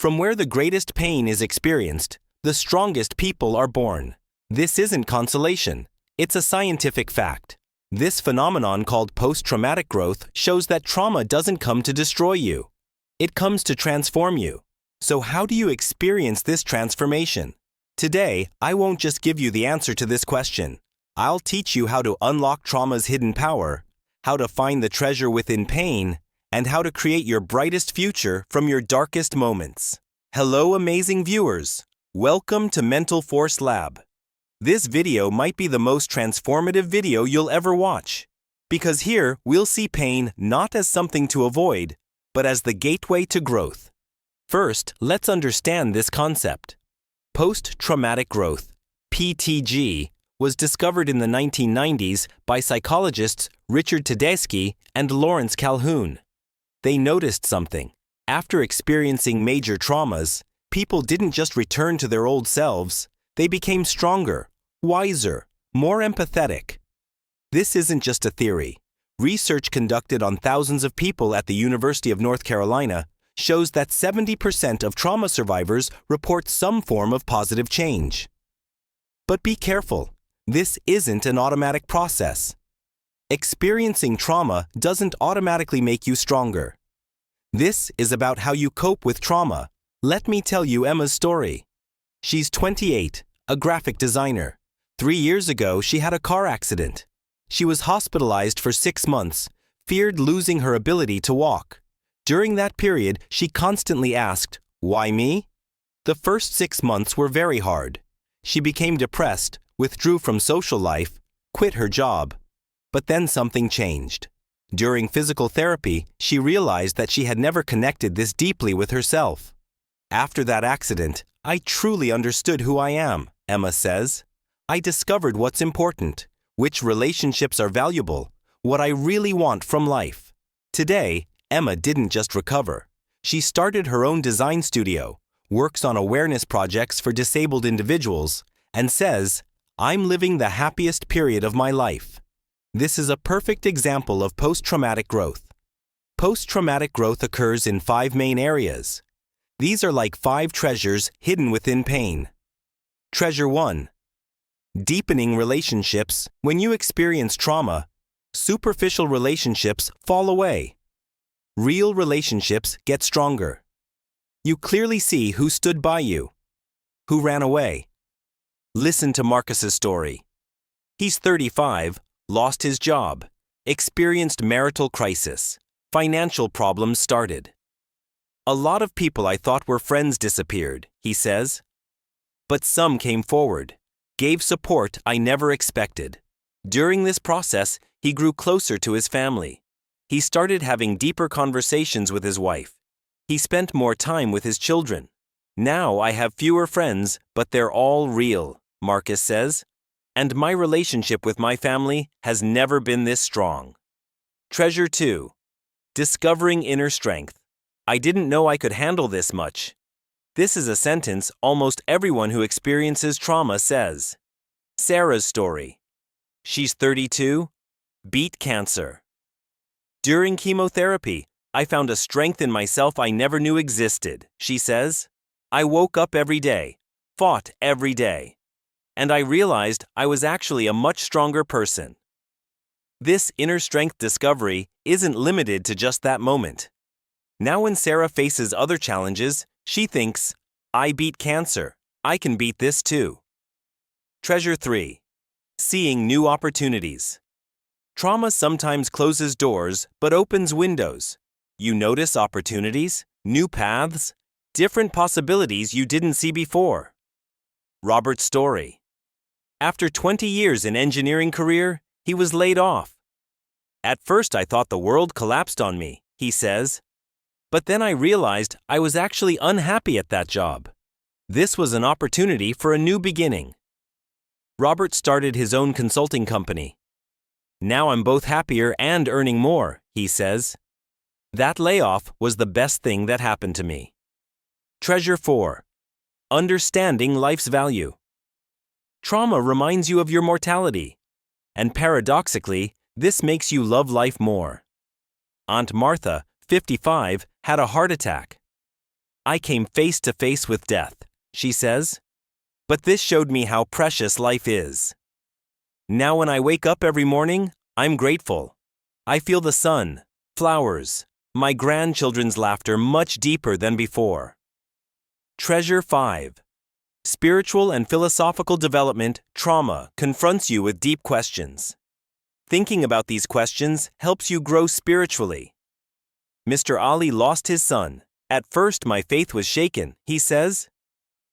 From where the greatest pain is experienced, the strongest people are born. This isn't consolation. It's a scientific fact. This phenomenon called post-traumatic growth shows that trauma doesn't come to destroy you. It comes to transform you. So how do you experience this transformation? Today, I won't just give you the answer to this question. I'll teach you how to unlock trauma's hidden power, how to find the treasure within pain, and how to create your brightest future from your darkest moments. Hello, amazing viewers. Welcome to Mental Force Lab. This video might be the most transformative video you'll ever watch, because here we'll see pain not as something to avoid, but as the gateway to growth. First, let's understand this concept. Post-traumatic growth, PTG, was discovered in the 1990s by psychologists Richard Tedeschi and Lawrence Calhoun. They noticed something. After experiencing major traumas, people didn't just return to their old selves, they became stronger, wiser, more empathetic. This isn't just a theory. Research conducted on thousands of people at the University of North Carolina shows that 70% of trauma survivors report some form of positive change. But be careful. This isn't an automatic process. Experiencing trauma doesn't automatically make you stronger. This is about how you cope with trauma. Let me tell you Emma's story. She's 28, a graphic designer. 3 years ago, she had a car accident. She was hospitalized for 6 months, feared losing her ability to walk. During that period, she constantly asked, "Why me?" The first 6 months were very hard. She became depressed, withdrew from social life, quit her job. But then something changed. During physical therapy, she realized that she had never connected this deeply with herself. After that accident, I truly understood who I am, Emma says. I discovered what's important, which relationships are valuable, what I really want from life. Today, Emma didn't just recover. She started her own design studio, works on awareness projects for disabled individuals, and says, "I'm living the happiest period of my life." This is a perfect example of post-traumatic growth. Post-traumatic growth occurs in 5 main areas. These are like 5 treasures hidden within pain. Treasure 1. Deepening relationships. When you experience trauma, superficial relationships fall away. Real relationships get stronger. You clearly see who stood by you, who ran away. Listen to Marcus's story. He's 35, lost his job, experienced marital crisis, financial problems started. "A lot of people I thought were friends disappeared," he says. "But some came forward, gave support I never expected." During this process, he grew closer to his family. He started having deeper conversations with his wife. He spent more time with his children. "Now I have fewer friends, but they're all real," Marcus says. "And my relationship with my family has never been this strong." Treasure 2. Discovering inner strength. I didn't know I could handle this much. This is a sentence almost everyone who experiences trauma says. Sarah's story. She's 32, beat cancer. "During chemotherapy, I found a strength in myself I never knew existed," she says. "I woke up every day, fought every day. And I realized I was actually a much stronger person." This inner strength discovery isn't limited to just that moment. Now when Sarah faces other challenges, she thinks, "I beat cancer. I can beat this too." Treasure 3. Seeing new opportunities. Trauma sometimes closes doors but opens windows. You notice opportunities, new paths, different possibilities you didn't see before. Robert's story. After 20 years in engineering career, he was laid off. "At first I thought the world collapsed on me," he says. "But then I realized I was actually unhappy at that job. This was an opportunity for a new beginning." Robert started his own consulting company. "Now I'm both happier and earning more," he says. "That layoff was the best thing that happened to me." Treasure 4. Understanding life's value. Trauma reminds you of your mortality. And paradoxically, this makes you love life more. Aunt Martha, 55, had a heart attack. I came face to face with death, she says. But this showed me how precious life is. Now when I wake up every morning, I'm grateful. I feel the sun, flowers, my grandchildren's laughter much deeper than before. Treasure 5. Spiritual and philosophical development trauma confronts you with deep questions. Thinking about these questions helps you grow spiritually. Mr. Ali lost his son. At first my faith was shaken, he says.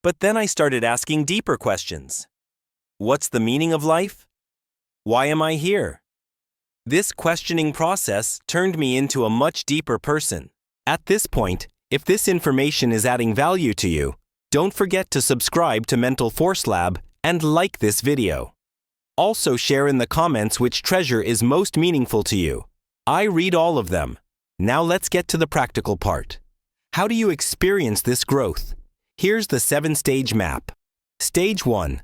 But then I started asking deeper questions. What's the meaning of life? Why am I here? This questioning process turned me into a much deeper person. At this point, if this information is adding value to you, don't forget to subscribe to Mental Force Lab and like this video. Also share in the comments which treasure is most meaningful to you. I read all of them. Now let's get to the practical part. How do you experience this growth? Here's the 7-stage map. Stage 1.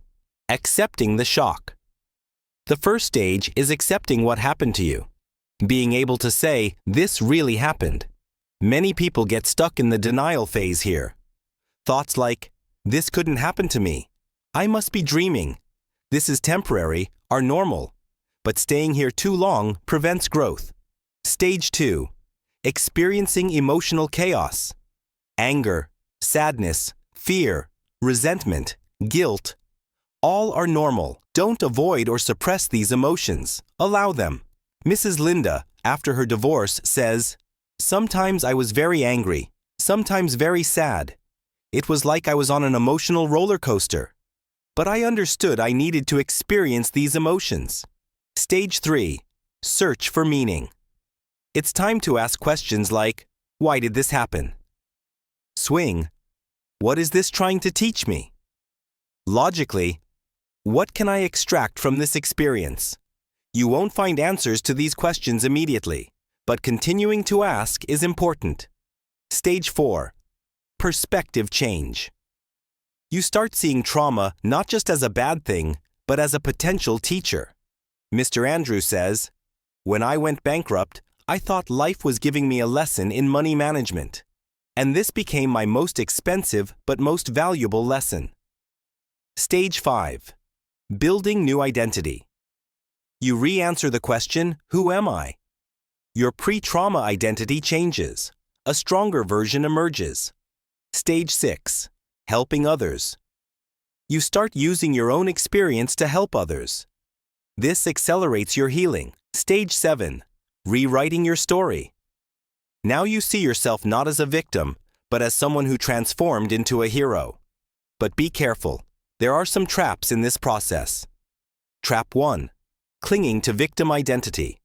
Accepting the shock. The first stage is accepting what happened to you. Being able to say, this really happened. Many people get stuck in the denial phase here. Thoughts like, this couldn't happen to me. I must be dreaming. This is temporary, are normal. But staying here too long prevents growth. Stage 2. Experiencing emotional chaos. Anger, sadness, fear, resentment, guilt. All are normal. Don't avoid or suppress these emotions. Allow them. Mrs. Linda, after her divorce, says, sometimes I was very angry, sometimes very sad. It was like I was on an emotional roller coaster. But I understood I needed to experience these emotions. Stage 3. Search for meaning. It's time to ask questions like, why did this happen? Swing. What is this trying to teach me? Logically, what can I extract from this experience? You won't find answers to these questions immediately, but continuing to ask is important. Stage 4. Perspective change. You start seeing trauma not just as a bad thing, but as a potential teacher. Mr. Andrew says, when I went bankrupt, I thought life was giving me a lesson in money management. And this became my most expensive but most valuable lesson. Stage 5. Building new identity. You re-answer the question, who am I? Your pre-trauma identity changes. A stronger version emerges. Stage 6. Helping others. You start using your own experience to help others. This accelerates your healing. Stage 7. Rewriting your story. Now you see yourself not as a victim, but as someone who transformed into a hero. But be careful. There are some traps in this process. Trap 1. Clinging to victim identity.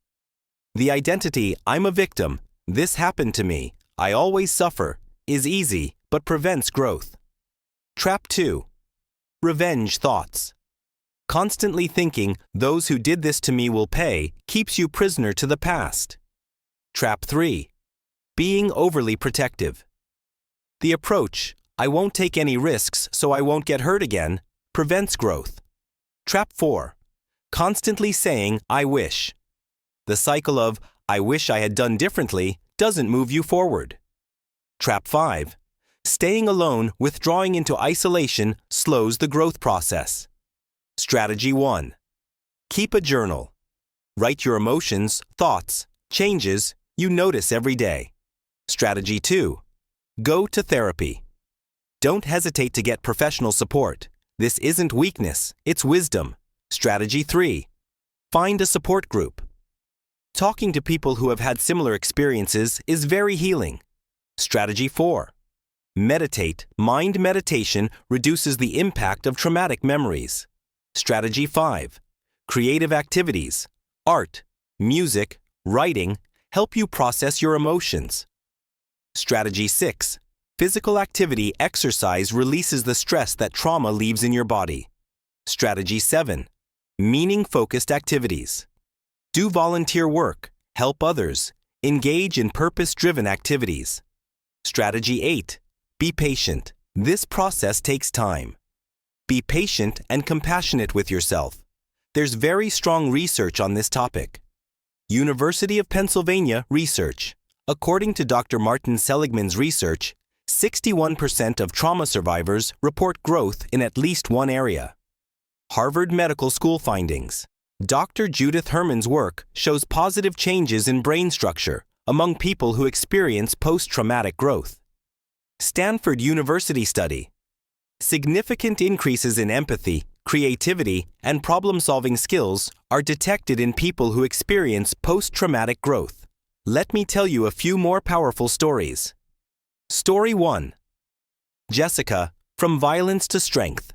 The identity, I'm a victim, this happened to me, I always suffer, is easy but prevents growth. Trap 2. Revenge thoughts. Constantly thinking, those who did this to me will pay, keeps you prisoner to the past. Trap 3. Being overly protective. The approach, I won't take any risks so I won't get hurt again, prevents growth. Trap 4. Constantly saying, I wish. The cycle of, I wish I had done differently, doesn't move you forward. Trap 5. Staying alone, withdrawing into isolation, slows the growth process. Strategy 1. Keep a journal. Write your emotions, thoughts, changes you notice every day. Strategy 2. Go to therapy. Don't hesitate to get professional support. This isn't weakness, it's wisdom. Strategy 3. Find a support group. Talking to people who have had similar experiences is very healing. Strategy 4. Meditate. Mind meditation reduces the impact of traumatic memories. Strategy 5. Creative activities. Art, music, writing help you process your emotions. Strategy 6. Physical activity exercise releases the stress that trauma leaves in your body. Strategy 7. Meaning-focused activities. Do volunteer work, help others, engage in purpose-driven activities. Strategy 8. Be patient. This process takes time. Be patient and compassionate with yourself. There's very strong research on this topic. University of Pennsylvania research. According to Dr. Martin Seligman's research, 61% of trauma survivors report growth in at least one area. Harvard Medical School findings. Dr. Judith Herman's work shows positive changes in brain structure among people who experience post-traumatic growth. Stanford University study. Significant increases in empathy, creativity, and problem-solving skills are detected in people who experience post-traumatic growth. Let me tell you a few more powerful stories. Story 1. Jessica, from violence to strength.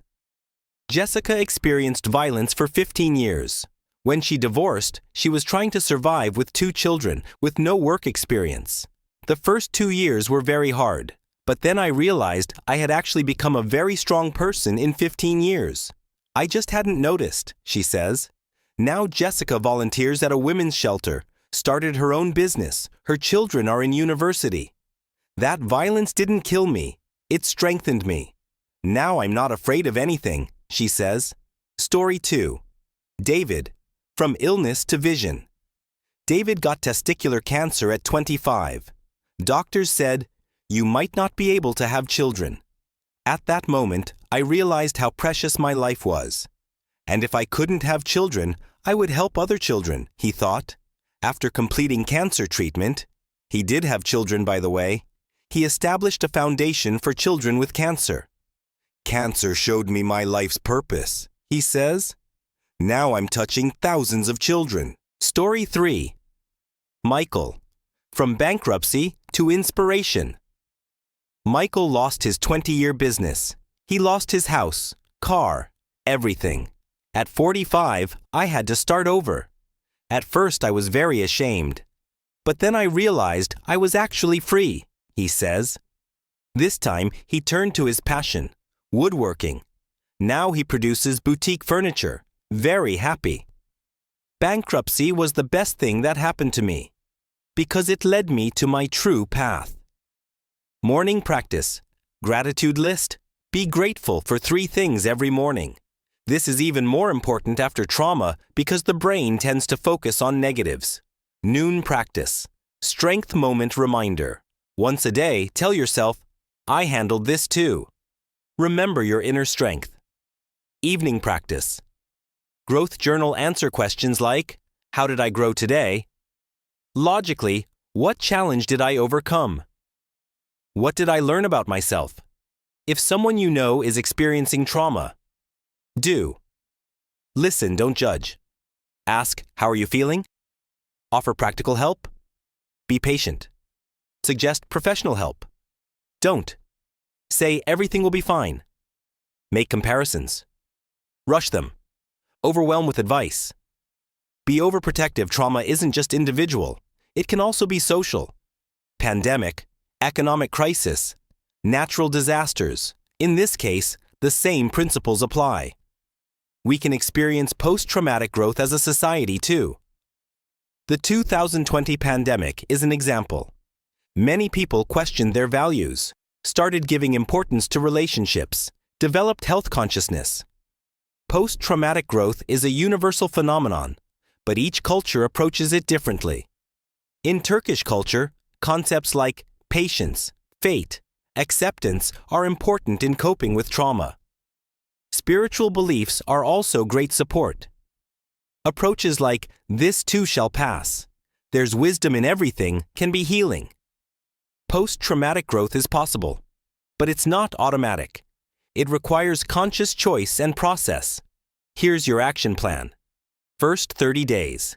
Jessica experienced violence for 15 years. When she divorced, she was trying to survive with 2 children with no work experience. The first 2 years were very hard, but then I realized I had actually become a very strong person in 15 years. I just hadn't noticed, she says. Now Jessica volunteers at a women's shelter, started her own business, her children are in university. That violence didn't kill me, it strengthened me. Now I'm not afraid of anything, she says. Story 2. David, from illness to vision. David got testicular cancer at 25. Doctors said, "You might not be able to have children." At that moment, I realized how precious my life was. And if I couldn't have children, I would help other children, he thought. After completing cancer treatment, he did have children, by the way, he established a foundation for children with cancer. Cancer showed me my life's purpose, he says. Now I'm touching thousands of children. Story 3. Michael, from bankruptcy to inspiration. Michael lost his 20-year business. He lost his house, car, everything. At 45, I had to start over. At first, I was very ashamed. But then I realized I was actually free, he says. This time, he turned to his passion, woodworking. Now he produces boutique furniture. Very happy. Bankruptcy was the best thing that happened to me because it led me to my true path. Morning practice. Gratitude list. Be grateful for 3 things every morning. This is even more important after trauma because the brain tends to focus on negatives. Noon practice. Strength moment reminder. Once a day, tell yourself, I handled this too. Remember your inner strength. Evening practice. Growth journal answer questions like, how did I grow today? Logically, what challenge did I overcome? What did I learn about myself? If someone you know is experiencing trauma, do. Listen, don't judge. Ask, how are you feeling? Offer practical help. Be patient. Suggest professional help. Don't. Say everything will be fine. Make comparisons. Rush them. Overwhelm with advice. Be overprotective. Trauma isn't just individual. It can also be social. Pandemic, economic crisis, natural disasters. In this case, the same principles apply. We can experience post-traumatic growth as a society too. The 2020 pandemic is an example. Many people questioned their values, started giving importance to relationships, developed health consciousness. Post-traumatic growth is a universal phenomenon, but each culture approaches it differently. In Turkish culture, concepts like patience, fate, acceptance are important in coping with trauma. Spiritual beliefs are also great support. Approaches like, this too shall pass, there's wisdom in everything, can be healing. Post-traumatic growth is possible, but it's not automatic. It requires conscious choice and process. Here's your action plan. First 30 days.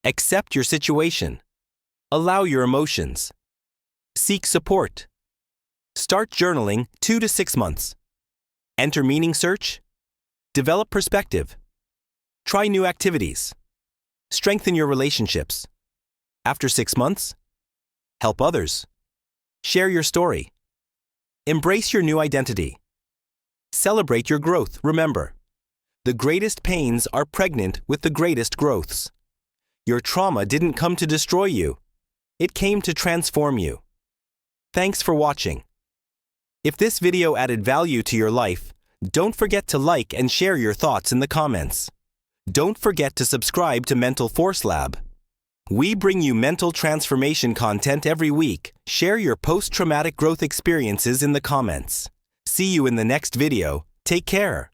Accept your situation. Allow your emotions. Seek support. Start journaling 2 to 6 months. Enter meaning search. Develop perspective. Try new activities. Strengthen your relationships. After 6 months, help others. Share your story. Embrace your new identity. Celebrate your growth. Remember, the greatest pains are pregnant with the greatest growths. Your trauma didn't come to destroy you. It came to transform you. Thanks for watching. If this video added value to your life, don't forget to like and share your thoughts in the comments. Don't forget to subscribe to Mental Force Lab. We bring you mental transformation content every week. Share your post-traumatic growth experiences in the comments. See you in the next video. Take care.